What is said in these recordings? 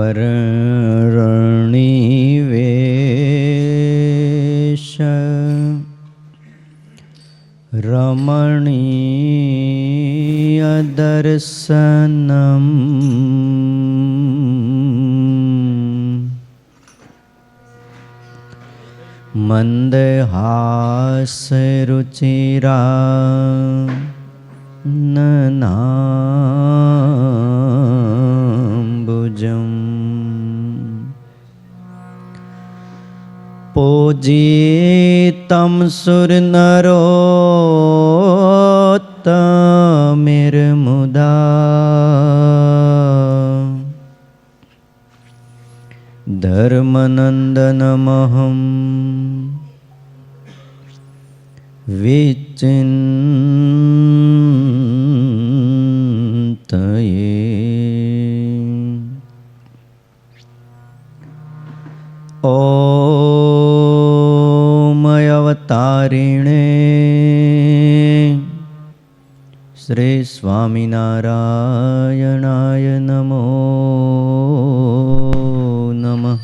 પરણીવેશ રમણીય દર્શનમ મંદહાસરુચિરા નનાંબુજમ પૂજિતમ સુરનરોત્તમિર્મુદા ધર્મનંદનમહં વિચિંતયે ઓમ અવતારિણે શ્રી સ્વામિનારાયણાય નમો નમઃ.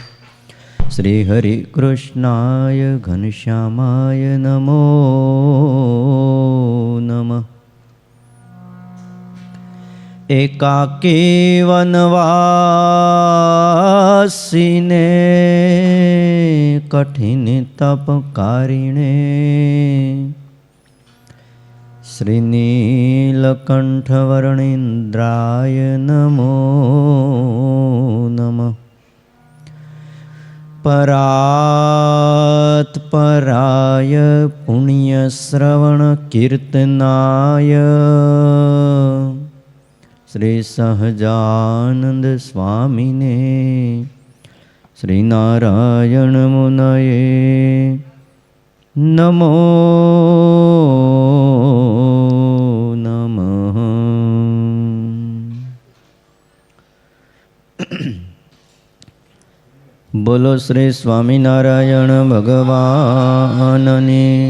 શ્રી હરિ કૃષ્ણાય ઘનશ્યામાય નમો નમઃ. એકાકી વનવાસીને કઠિન તપકારિણે શ્રી નીલકંઠવર્ણિન્દ્રાય નમો નમઃ. પરાત્પરાય પુણ્યશ્રવણ કીર્તનાય શ્રી સહજાનંદ સ્વામીને શ્રી નારાયણ મુનયે નમો નમઃ. બોલો શ્રી સ્વામિનારાયણ ભગવાનની,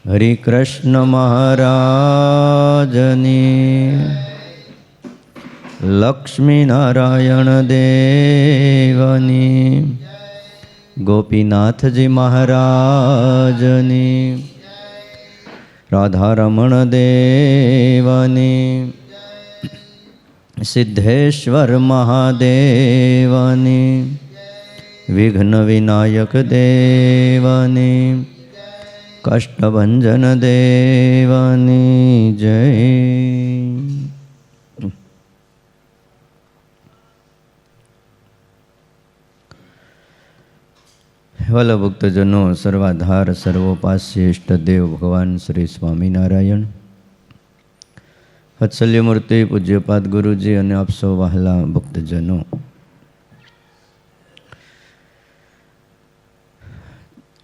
હરિ કૃષ્ણ મહારાજની, લક્ષ્મીનારાયણ દેવની, ગોપીનાથજી મહારાજની, રાધારમણ દેવની, સિદ્ધેશ્વર મહાદેવની, વિઘ્ન વિનાયક દેવની, કષ્ટભંજન દેવની જય. વલ્લભ ભક્તજનો, સર્વાધાર સર્વોપાસ્ય ઇષ્ટદેવ ભગવાન શ્રી સ્વામિનારાયણ, વત્સલ્યમૂર્તિ પૂજ્યપાદ ગુરુજી અને આપ સૌ વહાલા ભક્તજનો,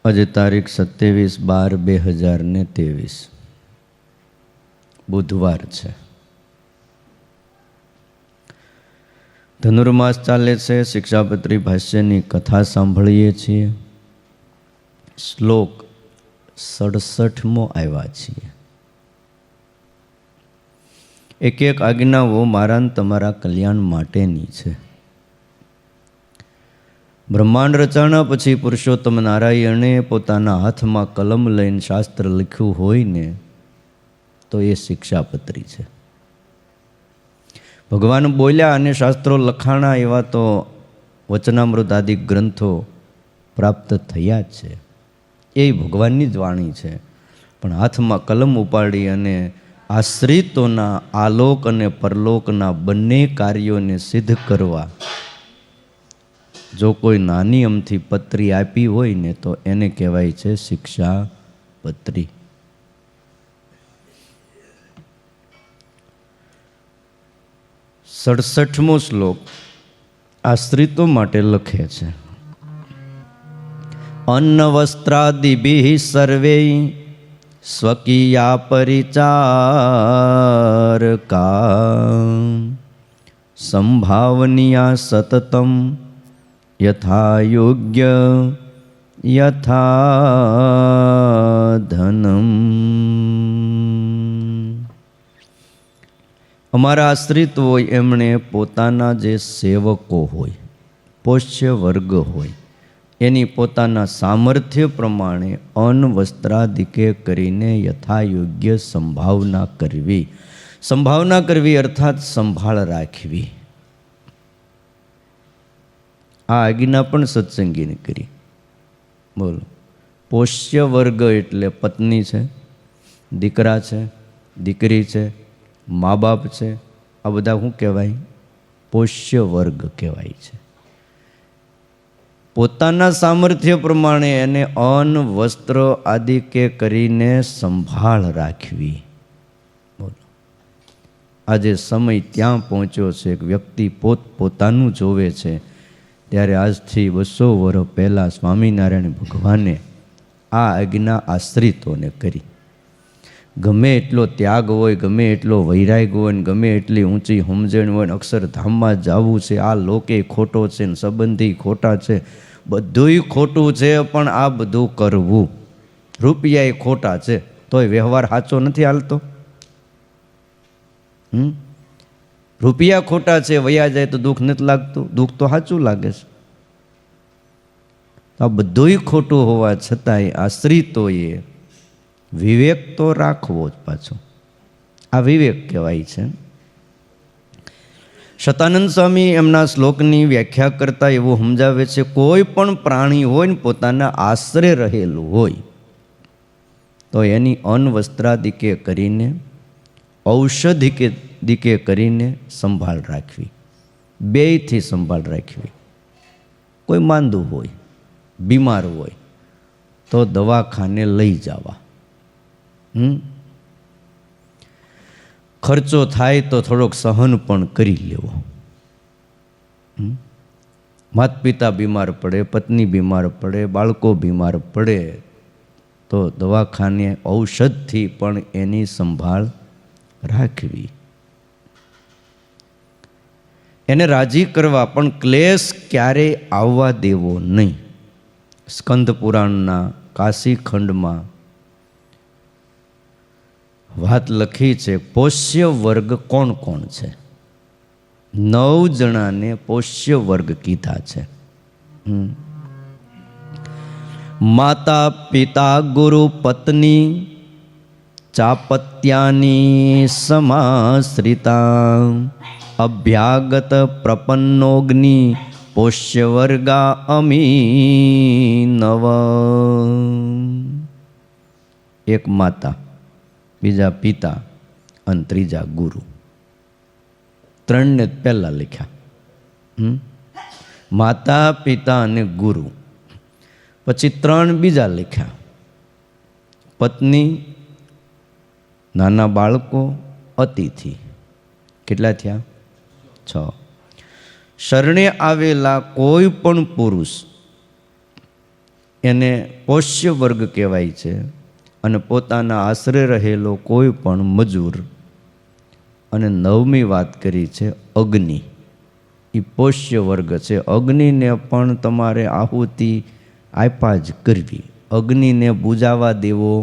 આજે તારીખ 27/12/2023 બુધવાર છે. ધનુર્માસ ચાલે છે. શિક્ષાપત્રી ભાષ્યની કથા સાંભળીએ છીએ. શ્લોક 67મો આવ્યા છીએ. એક એક આજ્ઞાઓ મારા ને તમારા કલ્યાણ માટેની છે. બ્રહ્માંડ રચાણા પછી પુરુષોત્તમ નારાયણે પોતાના હાથમાં કલમ લઈને શાસ્ત્ર લખ્યું હોય ને તો એ શિક્ષાપત્રી છે. ભગવાન બોલ્યા અને શાસ્ત્રો લખાણા એવા તો વચનામૃત આદિ ગ્રંથો પ્રાપ્ત થયા જ છે. એ ભગવાનની જ વાણી છે. પણ હાથમાં કલમ ઉપાડી અને આશ્રિતોના આલોક અને પરલોકના બંને કાર્યોને સિદ્ધ કરવા જો કોઈ નાની અમથી પત્રી આપી હોય ને તો એને કહેવાય છે શિક્ષાપત્રી. સડસઠમો શ્લોક આશ્રિતો માટે લખે છે. અન્ન વસ્ત્રાદિભિઃ સર્વે સ્વકીયા પરિચારકા સંભાવનીયા સતતમ યથા યોગ્ય યથા ધનમ. અમારા આશ્રિત હોય એમણે પોતાના જે સેવકો હોય, પોષ્ય વર્ગ હોય, એની પોતાના સામર્થ્ય પ્રમાણે અન્ન વસ્ત્રાદિકે કરીને યથાયોગ્ય સંભાવના કરવી. સંભાવના કરવી અર્થાત સંભાળ રાખવી. આ આજ્ઞા પણ સત્સંગીને કરી. બોલો, પોષ્ય વર્ગ એટલે પત્ની છે, દીકરા છે, દીકરી છે, મા બાપ છે. આ બધા શું કહેવાય? પોષ્ય વર્ગ કહેવાય છે. પોતાના સામર્થ્ય પ્રમાણે એને અન્ન વસ્ત્ર આદિ કે કરીને સંભાળ રાખવી. બોલો, આજે સમય ત્યાં પહોંચ્યો છે કે વ્યક્તિ પોતાનું જોવે છે. ત્યારે આજથી 200 વર્ષ પહેલાં સ્વામિનારાયણ ભગવાને આ આજ્ઞા આશ્રિતોને કરી. ગમે એટલો ત્યાગ હોય, ગમે એટલો વૈરાગ હોય, ને ગમે એટલી ઊંચી સમજણ હોય, ને અક્ષરધામમાં જવું છે, આ લોકે ખોટો છે ને સંબંધી ખોટા છે, બધુંય ખોટું છે, પણ આ બધું કરવું, રૂપિયા ખોટા છે તોય વ્યવહાર સાચો નથી હાલતો. રૂપિયા ખોટા છે, વયા જાય તો દુઃખ નથી લાગતું, દુઃખ તો સાચું લાગે છે. આ બધુંય ખોટું હોવા છતાંય આશ્રિતોએ વિવેક તો રાખવો જ પાછો. આ વિવેક કહેવાય છે. શતાનંદ સ્વામી એમના શ્લોકની વ્યાખ્યા કરતા એવું સમજાવે છે, કોઈ પણ પ્રાણી હોય ને પોતાના આશરે રહેલું હોય તો એની અન્ન વસ્ત્રાદિકે કરીને, ઔષધિકે કરીને સંભાળ રાખવી. બેયથી સંભાળ રાખવી. કોઈ માંદું હોય, બીમાર હોય તો દવાખાને લઈ જવા. ખર્ચો થાય તો થોડોક સહન પણ કરી લેવો. માતા પિતા બીમાર પડે, પત્ની બીમાર પડે, બાળકો બીમાર પડે તો દવાખાને ઔષધથી પણ એની સંભાળ રાખવી. એને રાજી કરવા, પણ ક્લેશ ક્યારેય આવવા દેવો નહીં. સ્કંદ પુરાણના કાશી ખંડમાં વાત લખી છે. પોષ્ય વર્ગ કોણ કોણ છે? 9 જણાને પોષ્ય વર્ગ કીધા છે. માતા પિતા ગુરુ પત્ની ચાપત્યાની સમાશ્રિતા અભ્યાગત પ્રપન્નોગ્નિ પોષ્ય વર્ગા અમી નવ. એક માતા, બીજા પિતા અને ત્રીજા ગુરુ. 3ને પહેલાં લખ્યા. માતા પિતા અને ગુરુ. પછી 3 બીજા લખ્યા. પત્ની, નાના બાળકો, અતિથિ. કેટલા થયા? 6. શરણે આવેલા કોઈ પણ પુરુષ એને પોષ્ય વર્ગ કહેવાય છે. અને પોતાના આશરે રહેલો કોઈ પણ મજૂર. અને 9મી વાત કરી છે અગ્નિ. એ પોષ્ય વર્ગ છે. અગ્નિને પણ તમારે આહુતિ આપ્યા જ કરવી. અગ્નિને બુજાવા દેવો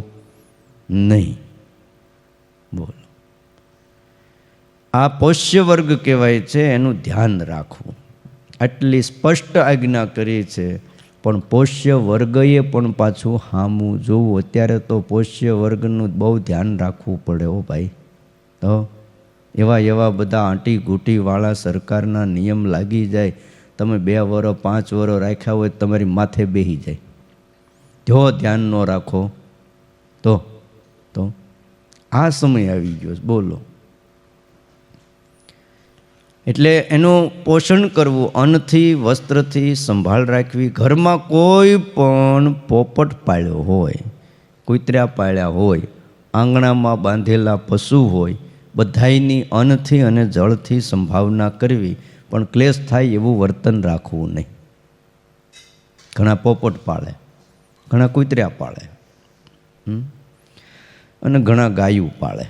નહીં. બોલો, આ પોષ્ય વર્ગ કહેવાય છે. એનું ધ્યાન રાખવું. આટલી સ્પષ્ટ આજ્ઞા કરી છે. પણ પોષ્ય વર્ગએ પણ પાછું હામું જોવું. અત્યારે તો પોષ્ય વર્ગનું બહુ ધ્યાન રાખવું પડે. હો ભાઈ, તો એવા બધા આંટી ઘૂંટીવાળા સરકારના નિયમ લાગી જાય. તમે 2 વર્ષ 5 વર્ષ રાખ્યા હોય તમારી માથે બેસી જાય. જો ધ્યાન ન રાખો તો આ સમય આવી ગયો. બોલો, એટલે એનું પોષણ કરવું, અન્નથી વસ્ત્રથી સંભાળ રાખવી. ઘરમાં કોઈ પણ પોપટ પાળ્યો હોય, કૂતરા પાળ્યા હોય, આંગણામાં બાંધેલા પશુ હોય, બધાયની અન્નથી અને જળથી સંભાવના કરવી. પણ ક્લેશ થાય એવું વર્તન રાખવું નહીં. ઘણા પોપટ પાળે, ઘણા કૂતરા પાળે, અને ઘણા ગાયું પાળે.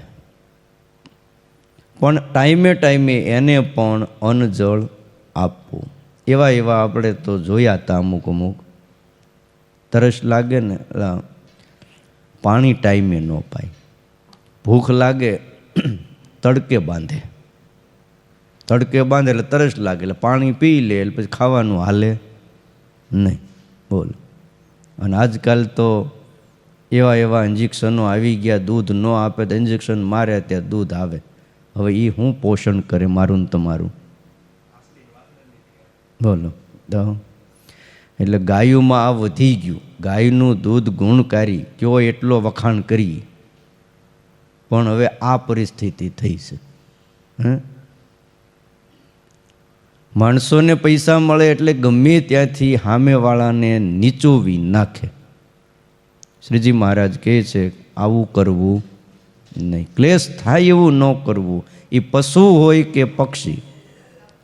પણ ટાઈમે એને પણ અન્ન જળ આપવું. એવા આપણે તો જોયા હતા. અમુક તરસ લાગે ને પાણી ટાઈમે ન પાય, ભૂખ લાગે તડકે બાંધે, તડકે બાંધે એટલે તરસ લાગે એટલે પાણી પી લે એટલે પછી ખાવાનું હાલે નહીં. બોલો. અને આજકાલ તો એવા એવા ઇન્જેક્શનો આવી ગયા, દૂધ ન આપે તો ઇન્જેક્શન મારે ત્યાં દૂધ આવે. હવે એ શું પોષણ કરે મારું ને તમારું? બોલો. એટલે ગાયોમાં આ વધી ગયું. ગાયનું દૂધ ગુણકારી કયો એટલો વખાણ કરી, પણ હવે આ પરિસ્થિતિ થઈ છે. માણસોને પૈસા મળે એટલે ગમે ત્યાંથી સામેવાળાને નીચોવી નાખે. શ્રીજી મહારાજ કહે છે આવું કરવું નહીં. ક્લેશ થાય એવું ન કરવું. એ પશુ હોય કે પક્ષી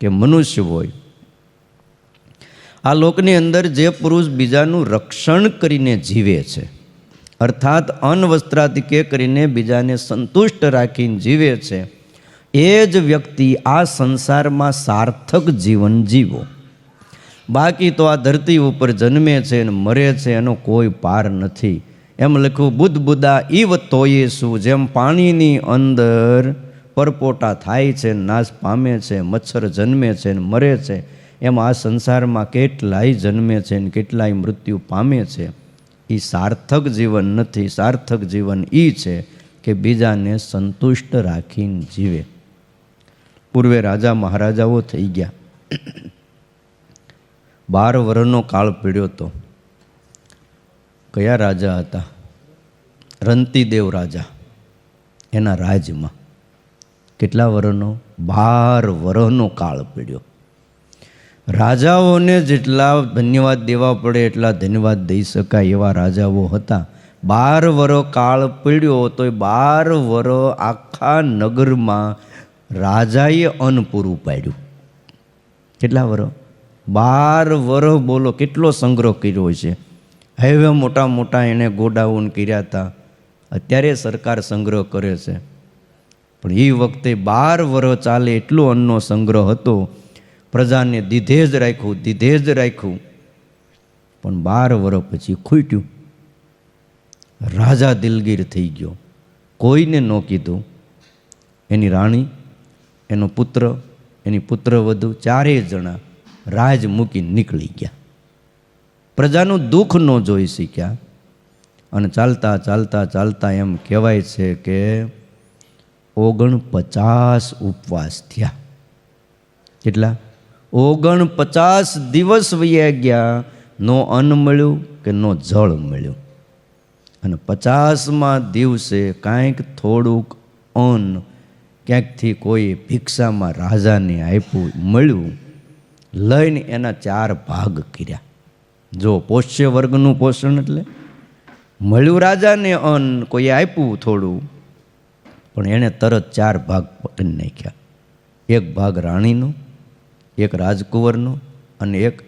કે મનુષ્ય હોય. આ લોકની અંદર જે પુરુષ બીજાનું રક્ષણ કરીને જીવે છે, અર્થાત અન્ન વસ્ત્રાદિકે કરીને બીજાને સંતુષ્ટ રાખીને જીવે છે, એ જ વ્યક્તિ આ સંસારમાં સાર્થક જીવન જીવો. બાકી તો આ ધરતી ઉપર જન્મે છે અને મરે છે, એનો કોઈ પાર નથી. એમ લખ્યું બુદ્ધ બુદ્ધા ઈવ તોયે શું, જેમ પાણીની અંદર પરપોટા થાય છે, નાશ પામે છે, મચ્છર જન્મે છે ને મરે છે, એમ આ સંસારમાં કેટલાય જન્મે છે ને કેટલાય મૃત્યુ પામે છે. એ સાર્થક જીવન નથી. સાર્થક જીવન એ છે કે બીજાને સંતુષ્ટ રાખીને જીવે. પૂર્વે રાજા મહારાજાઓ થઈ ગયા. 12 વર્ષનો કાળ પીડ્યો હતો. કયા રાજા હતા? રંતીદેવ રાજા. એના રાજમાં કેટલા વર્ષનો? 12 વર્ષનો કાળ પીડ્યો. રાજાઓને જેટલા ધન્યવાદ દેવા પડે એટલા ધન્યવાદ દઈ શકાય એવા રાજાઓ હતા. 12 વર્ષ કાળ પીડ્યો તો એ 12 વર્ષ આખા નગરમાં રાજાએ અન્ન પૂરું પાડ્યું. કેટલા વર્ષ? 12 વર્ષ. બોલો કેટલો સંગ્રહ કર્યો છે. હવે મોટા મોટા એણે ગોડાઉન કર્યા હતા. અત્યારે સરકાર સંગ્રહ કરે છે, પણ એ વખતે 12 વર્ષ ચાલે એટલો અન્નનો સંગ્રહ હતો. પ્રજાને દીધે જ રાખ્યું, દીધે જ રાખ્યું. પણ 12 વર્ષ પછી ખૂટ્યું. રાજા દિલગીર થઈ ગયો. કોઈને ન કીધું. એની રાણી, એનો પુત્ર, એની પુત્રવધુ 4 જણા રાજ મૂકીને નીકળી ગયા. પ્રજાનું દુઃખ ન જોઈ શક્યા. અને ચાલતા ચાલતા ચાલતા એમ કહેવાય છે કે 49 ઉપવાસ થયા. કેટલા? 49 દિવસ વયા ગયા. નો અન્ન મળ્યું કે નો જળ મળ્યું. અને 50મા દિવસે કાંઈક થોડુંક અન્ન ક્યાંકથી કોઈ ભિક્ષામાં રાજાને આપ્યું, મળ્યું. લઈને એના 4 ભાગ કર્યા. જો પોષ્ય વર્ગનું પોષણ એટલે મળ્યું રાજાને અન્ન, કોઈ આપ્યું થોડું, પણ એણે તરત 4 ભાગ કરી નાખ્યા. 1 ભાગ રાણીનો, 1 રાજકુંવરનો અને 1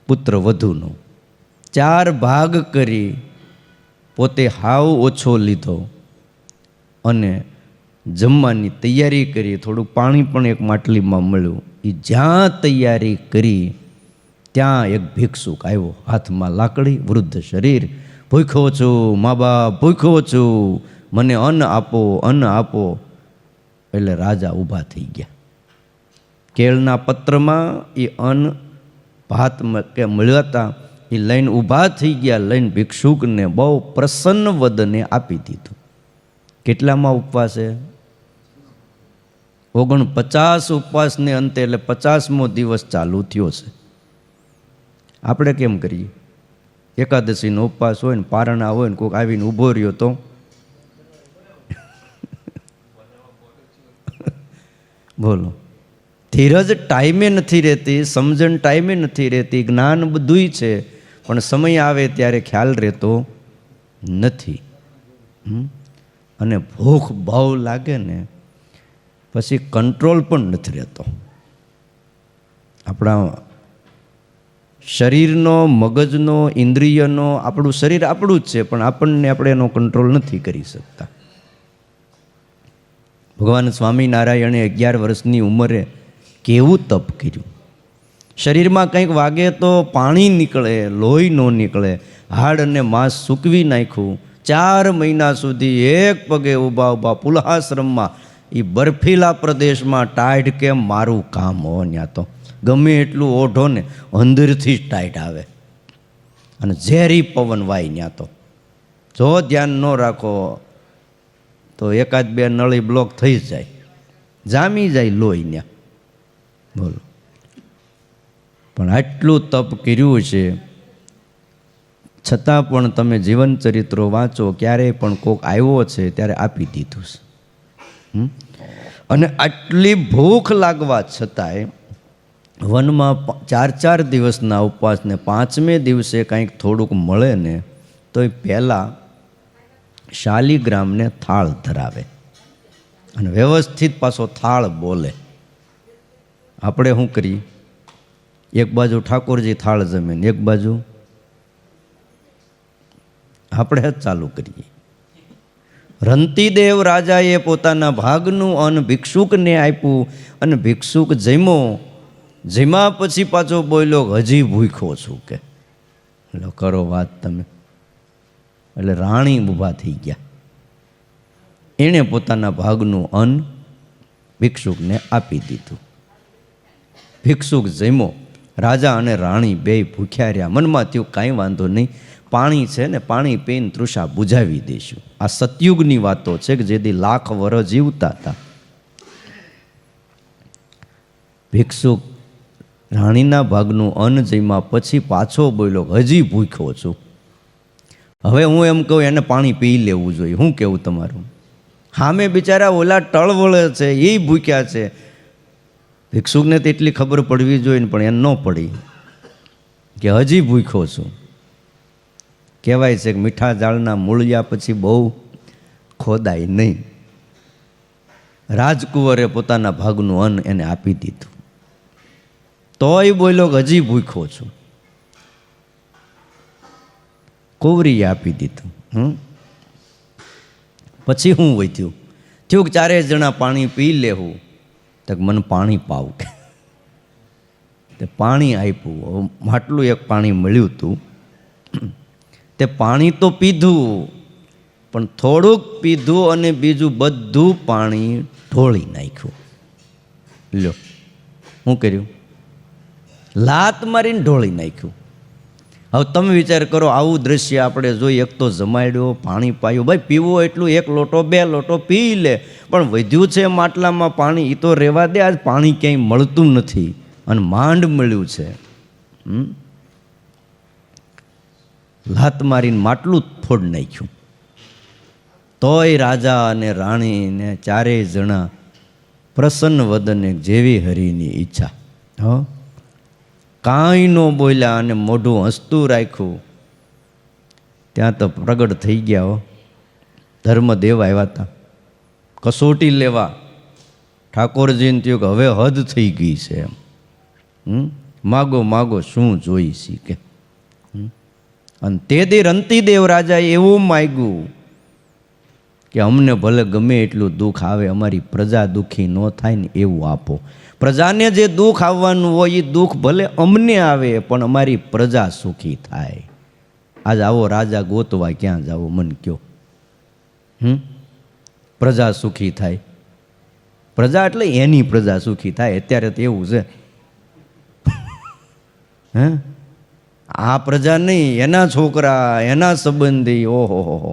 પુત્ર વધુનો. 4 ભાગ કરી પોતે હાવ ઓછો લીધો અને જમવાની તૈયારી કરી. થોડુંક પાણી પણ 1 માટલીમાં મળ્યું. એ જ્યાં તૈયારી કરી ત્યાં 1 ભિક્ષુક આવ્યો, હાથમાં લાકડી, વૃદ્ધ શરીર. ભૂખ્યો છું મા બાપ, ભૂખ્યો છું, મને અન્ન આપો, અન્ન આપો. એટલે રાજા ઊભા થઈ ગયા. કેળના પત્રમાં એ અન્ન ભાત કે મળ્યા હતા એ લઈને ઊભા થઈ ગયા. લઈને ભિક્ષુકને બહુ પ્રસન્ન વદને આપી દીધું. કેટલામાં ઉપવાસે? 49 ઉપવાસને અંતે, એટલે 50મો દિવસ ચાલુ થયો છે. આપણે કેમ કરીએ? એકાદશીનો ઉપવાસ હોય ને, પારણા હોય ને, કોઈક આવીને ઊભો રહ્યો તો બોલો. ધીરજ ટાઈમે નથી રહેતી, સમજણ ટાઈમે નથી રહેતી, જ્ઞાન બધુંય છે, પણ સમય આવે ત્યારે ખ્યાલ રહેતો નથી. અને ભૂખ બહુ લાગે ને પછી કંટ્રોલ પણ નથી રહેતો. આપણા શરીરનો, મગજનો, ઇન્દ્રિયનો, આપણું શરીર આપણું જ છે, પણ આપણે એનો કંટ્રોલ નથી કરી શકતા. ભગવાન સ્વામિનારાયણે 11 વર્ષની ઉંમરે કેવું તપ કર્યું. શરીરમાં કંઈક વાગે તો પાણી નીકળે, લોહી ન નીકળે, હાડ અને માંસ સૂકવી નાખ્યું. 4 મહિના સુધી એક પગે ઊભા ઊભા પુલહાશ્રમમાં એ બર્ફીલા પ્રદેશમાં ટાઈડ કેમ મારું કામ હો. ત્યાં તો ગમે એટલું ઓઢો ને અંદરથી જ ટાઈટ આવે અને ઝેરી પવન વાય. ત્યાં તો જો ધ્યાન ન રાખો તો એકાદ બે નળી બ્લોક થઈ જ જાય, જામી જાય લોહી ત્યાં. બોલો, પણ આટલું તપ કર્યું છે છતાં પણ તમે જીવન ચરિત્રો વાંચો, ક્યારેય પણ કોક આવ્યો છે ત્યારે આપી દીધું છે. અને આટલી ભૂખ લાગવા છતાંય વનમાં 4 દિવસના ઉપવાસને 5મે દિવસે કંઈક થોડુંક મળે ને તો એ પહેલાં શાલિગ્રામને થાળ ધરાવે અને વ્યવસ્થિત પાછો થાળ બોલે. આપણે શું કરીએ? એક બાજુ ઠાકોરજી થાળ જમે ને એક બાજુ આપણે જ ચાલુ કરીએ. રંતીદેવ રાજાએ પોતાના ભાગનું અન્ન ભિક્ષુકને આપ્યું અને ભિક્ષુક જમ્યા પછી પાછો બોલ્યો હજી ભૂખ્યો છું કે. એટલે કરો વાત તમે. એટલે રાણી ઊભા થઈ ગયા. એણે પોતાના ભાગનું અન્ન ભિક્ષુકને આપી દીધું. ભિક્ષુક જમ્યો. રાજા અને રાણી બેય ભૂખ્યા રહ્યા. મનમાં થયું કાંઈ વાંધો નહીં, પાણી છે ને પાણી પીને તૃષા બુઝાવી દઈશું. આ સતયુગની વાતો છે કે જેથી લાખ વર્ષ જીવતા હતા. ભિક્ષુક રાણીના ભાગનું અન્ન જમ્યા પછી પાછો બોલ્યો હજી ભૂખ્યો છું. હવે હું એમ કહું એને પાણી પી લેવું જોઈએ. શું કહેવું તમારું? સામે બિચારા ઓલા ટળવળે છે, એ ભૂખ્યા છે. ભિક્ષુકને તો એટલી ખબર પડવી જોઈએ ને પણ એને ન પડી કે હજી ભૂખ્યો છું. કહેવાય છે કે મીઠા ઝાડના મૂળિયા પછી બહુ ખોદાય નહીં. રાજકુંવરે પોતાના ભાગનું અન્ન એને આપી દીધું. તોય બોલ્યો કે હજી ભૂખ્યો છું. કુંવરીએ આપી દીધું. પછી શું વધ્યું? થયું કે 4 જણા પાણી પી લેવું. તો મને પાણી પાવ કે તે પાણી આપ્યું. માટલું એક પાણી મળ્યું હતું. તે પાણી તો પીધું પણ થોડુંક પીધું અને બીજું બધું પાણી ઢોળી નાખ્યું. લ્યો, શું કર્યું? લાત મારીને ઢોળી નાખ્યું. હવે તમે વિચાર કરો, આવું દ્રશ્ય આપણે જોઈએ. એક તો જમાડ્યો, પાણી પાયું. ભાઈ પીવો એટલું 1 લોટો 2 લોટો પી લે, પણ વધ્યું છે માટલામાં પાણી, એ તો રહેવા દે. આજ પાણી ક્યાંય મળતું નથી અને માંડ મળ્યું છે. લાત મારીને માટલું ફોડ નાખ્યું. તોય રાજા અને રાણીને 4 જણા પ્રસન્ન વદને જેવી હરિની ઈચ્છા. કાંઈ ન બોલ્યા અને મોઢું હસતું રાખ્યું. ત્યાં તો પ્રગટ થઈ ગયા. ધર્મદેવ આવ્યા હતા કસોટી લેવા. ઠાકોરજીને થયું કે હવે હદ થઈ ગઈ છે એમ. માગો માગો શું જોઈ શીખે. અને તે દી રંતીદેવ રાજાએ એવું માગ્યું કે અમને ભલે ગમે એટલું દુઃખ આવે, અમારી પ્રજા દુઃખી ન થાય ને એવું આપો. પ્રજાને જે દુઃખ આવવાનું હોય એ દુઃખ ભલે અમને આવે પણ અમારી પ્રજા સુખી થાય. આજ આવો રાજા ગોતવા ક્યાં જાવો મને કયો? પ્રજા સુખી થાય. પ્રજા એટલે એની પ્રજા સુખી થાય. અત્યારે તો એવું છે. આ પ્રજા નહીં, એના છોકરા, એના સંબંધી. ઓહો,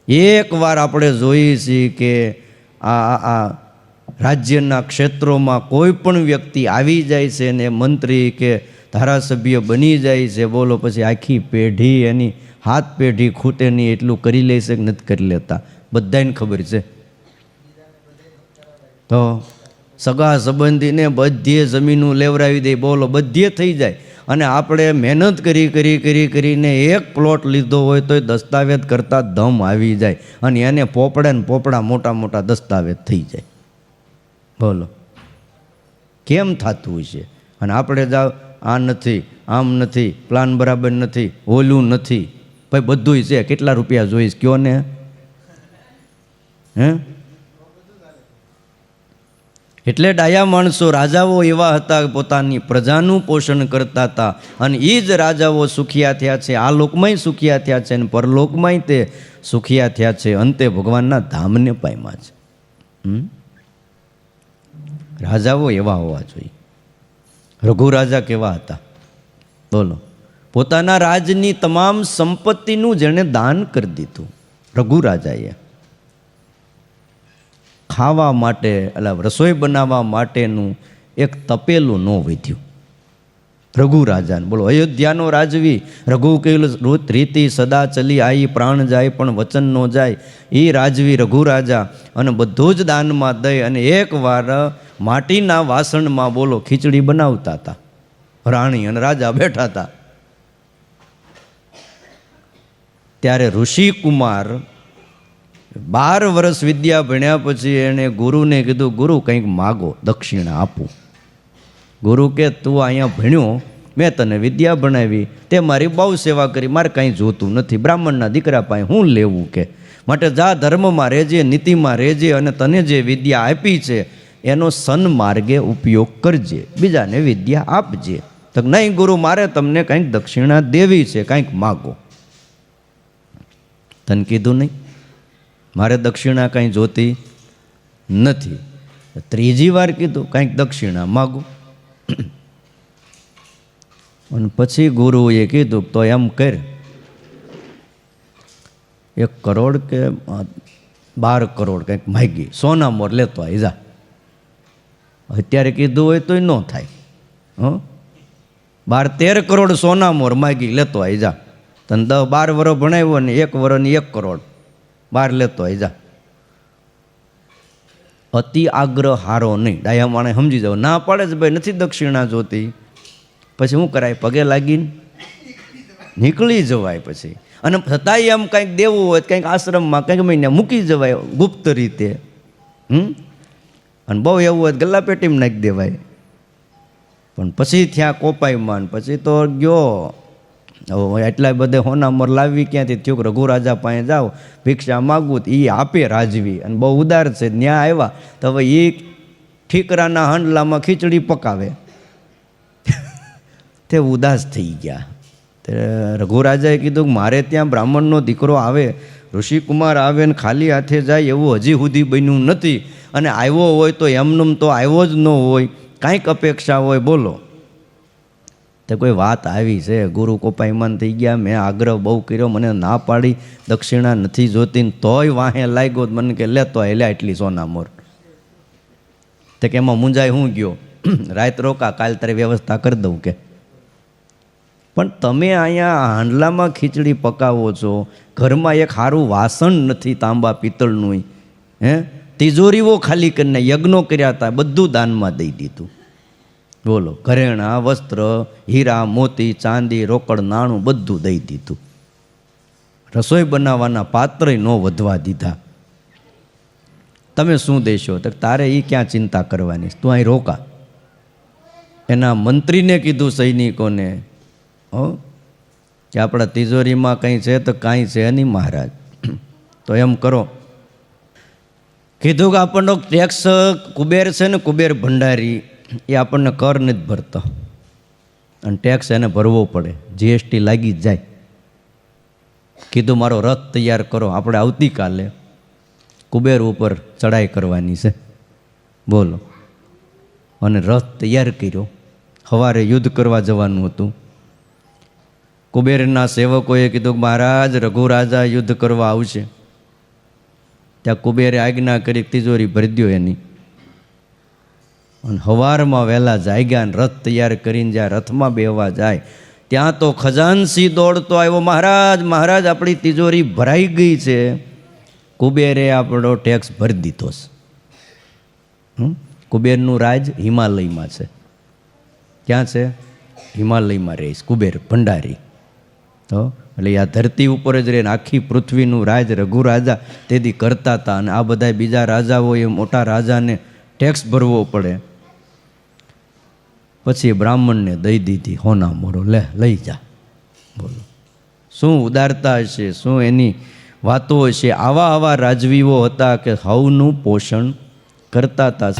એક વાર આપણે જોઈએ છીએ કે આ રાજ્યના ક્ષેત્રોમાં કોઈ પણ વ્યક્તિ આવી જાય છે ને મંત્રી કે ધારાસભ્ય બની જાય છે. બોલો, પછી આખી પેઢી એની હાથ પેઢી ખૂટે નહીં એટલું કરી લે છે કે નથી કરી લેતા? બધાને ખબર છે. તો સગા સંબંધીને બધીએ જમીનું લેવરાવી દે. બોલો, બધીએ થઈ જાય. અને આપણે મહેનત કરીને એક પ્લોટ લીધો હોય તો દસ્તાવેજ કરતાં દમ આવી જાય અને એને પોપડા ને પોપડા મોટા મોટા દસ્તાવેજ થઈ જાય. બોલો, કેમ થતું છે? અને આપણે જાઓ આ નથી, આમ નથી, પ્લાન બરાબર નથી, ઓલું નથી. ભાઈ બધું છે. કેટલા રૂપિયા જોઈશ કયો ને? એટલે ડાયા માણસો રાજાઓ એવા હતા કે પોતાની પ્રજાનું પોષણ કરતા હતા અને એ જ રાજાઓ સુખિયા થયા છે. આ લોકમાંય સુખિયા થયા છે અને પરલોકમાંય તે સુખિયા થયા છે. અંતે ભગવાનના ધામને પામ્યા છે. રાજાઓ એવા હોવા જોઈએ. રઘુ રાજા કેવા હતા બોલો? પોતાના રાજની તમામ સંપત્તિનું જેણે દાન કરી દીધું રઘુ રાજાએ. ખાવા માટે એટલે રસોઈ બનાવવા માટેનું એક તપેલું ન વધ્યું રઘુ રાજાને. બોલો, અયોધ્યાનો રાજવી રઘુ કહેલ રીતિ સદા ચલી આવી, પ્રાણ જાય પણ વચન ન જાય. એ રાજવી રઘુ રાજા અને બધું જ દાનમાં દઈ અને એકવાર માટીના વાસણમાં બોલો ખીચડી બનાવતા હતા. રાણી અને રાજા બેઠા હતા. ત્યારે ઋષિકુમાર 12 વર્ષ વિદ્યા ભણ્યા પછી એણે ગુરુને કીધું, ગુરુ કંઈક માગો, દક્ષિણા આપું. ગુરુ કે તું અહીંયા ભણ્યો, મેં તને વિદ્યા ભણાવી, તે મારી બહુ સેવા કરી, મારે કાંઈ જોતું નથી, બ્રાહ્મણના દીકરા પાસે હું લેવું કે, માટે જા ધર્મમાં રહેજે, નીતિમાં રહેજે અને તને જે વિદ્યા આપી છે એનો સન્માર્ગે ઉપયોગ કરજે, બીજાને વિદ્યા આપજે. તો નહીં ગુરુ, મારે તમને કંઈક દક્ષિણા દેવી છે, કંઈક માગો. તને કીધું નહીં મારે દક્ષિણા કાંઈ જોતી નથી. ત્રીજી વાર કીધું કંઈક દક્ષિણા માગું. અને પછી ગુરુએ કીધું તો એમ કર, 1 કરોડ કે 12 કરોડ કંઈક માગી, સોના મોર લેતો આવી જા. અત્યારે કીધું હોય તોય ન થાય. 12-13 કરોડ સોના મોર માગી લેતો આવી જા. તને 10-12 વર્ષ ભણાવ્યો ને 1 વર્ષની 1 કરોડ 12 લેતો આવી જા. અતિ આગ્રહ હારો નહીં. ડાયા માણે સમજી જાવ, ના પાડે જ ભાઈ નથી દક્ષિણા જોતી, પછી શું કરાય? પગે લાગીને નીકળી જવાય પછી. અને છતાંય એમ કંઈક દેવું હોય કંઈક આશ્રમમાં કંઈક મહિને મૂકી જવાય ગુપ્ત રીતે. અને બહુ એવું હોય ગલ્લા પેટીમાં નાખી દેવાય. પણ પછી ત્યાં કોપાઈમાં પછી તો ગયો. હવે એટલા બધે હોનામર લાવી ક્યાંથી થયું? રઘુ રાજા પાસે જાઓ, ભિક્ષા માગવું, એ આપે રાજવી અને બહુ ઉદાર છે. ન્યા આવ્યા તો હવે એ ઠીકરાના હાંડલામાં ખીચડી પકાવે. તે ઉદાસ થઈ ગયા. તે રઘુ રાજાએ કીધું મારે ત્યાં બ્રાહ્મણનો દીકરો આવે, ઋષિકુમાર આવે ને ખાલી હાથે જાય એવું હજી સુધી બન્યું નથી. અને આવ્યો હોય તો એમનેમ તો આવ્યો જ ન હોય, કાંઈક અપેક્ષા હોય. બોલો, તે કોઈ વાત આવી છે? ગુરુ કોપાયમાન થઈ ગયા. મેં આગ્રહ બહુ કર્યો, મને ના પાડી, દક્ષિણા નથી જોતી, તોય વાહે લાગ્યો મને કે લેતો હેલ્યા એટલી સોના મોર. તે કે એમાં મુંજાઈ હું ગયો, રાત રોકા, કાલ તારે વ્યવસ્થા કરી દઉં કે. પણ તમે અહીંયા હાંડલામાં ખીચડી પકાવો છો, ઘરમાં એક સારું વાસણ નથી તાંબા પિત્તળનું, તિજોરીઓ ખાલી કરીને યજ્ઞો કર્યા હતા, બધું દાનમાં દઈ દીધું. બોલો, ઘરેણાં, વસ્ત્ર, હીરા મોતી, ચાંદી, રોકડ, નાણું બધું દઈ દીધું. રસોઈ બનાવવાના પાત્રય ન વધવા દીધા. તમે શું દેશો? તો તારે એ ક્યાં ચિંતા કરવાની, તું અહીં રોકા. એના મંત્રીને કીધું સૈનિકોને કે આપણા તિજોરીમાં કંઈ છે? તો કાંઈ છે નહીં મહારાજ. તો એમ કરો, કીધું કે આપણનો ટેક્સ કુબેર છે ને, કુબેર ભંડારી, એ આપણને કર નથી ભરતો અને ટેક્સ એને ભરવો પડે, જીએસટી લાગી જ જાય. કીધું મારો રથ તૈયાર કરો, આપણે આવતીકાલે કુબેર ઉપર ચડાઈ કરવાની છે. બોલો, અને રથ તૈયાર કર્યો. સવારે યુદ્ધ કરવા જવાનું હતું. કુબેરના સેવકોએ કીધું કે મહારાજ રઘુ રાજા યુદ્ધ કરવા આવશે. ત્યાં કુબેરે આજ્ઞા કરી, તિજોરી ભરી દો એની. અને સવારમાં વહેલા જાગ્યા અને રથ તૈયાર કરીને જ્યાં રથમાં બેહવા જાય ત્યાં તો ખજાનસી દોડતો આવ્યો, મહારાજ મહારાજ આપણી તિજોરી ભરાઈ ગઈ છે, કુબેરે આપણો ટેક્સ ભરી દીધો છે. કુબેરનું રાજ હિમાલયમાં છે. ક્યાં છે? હિમાલયમાં રહીશ કુબેર ભંડારી. તો એટલે આ ધરતી ઉપર જ રહીને આખી પૃથ્વીનું રાજ રઘુ રાજા તેથી કરતા હતા. અને આ બધા બીજા રાજાઓએ મોટા રાજાને ટેક્સ ભરવો પડે. પછી બ્રાહ્મણને દઈ દીધી હોના મોરો, લે લઈ જા. બોલો, શું ઉદારતા હશે, શું એની વાતો હશે. આવા રાજવીઓ હતા કે હવનું પોષણ કરતા હતા.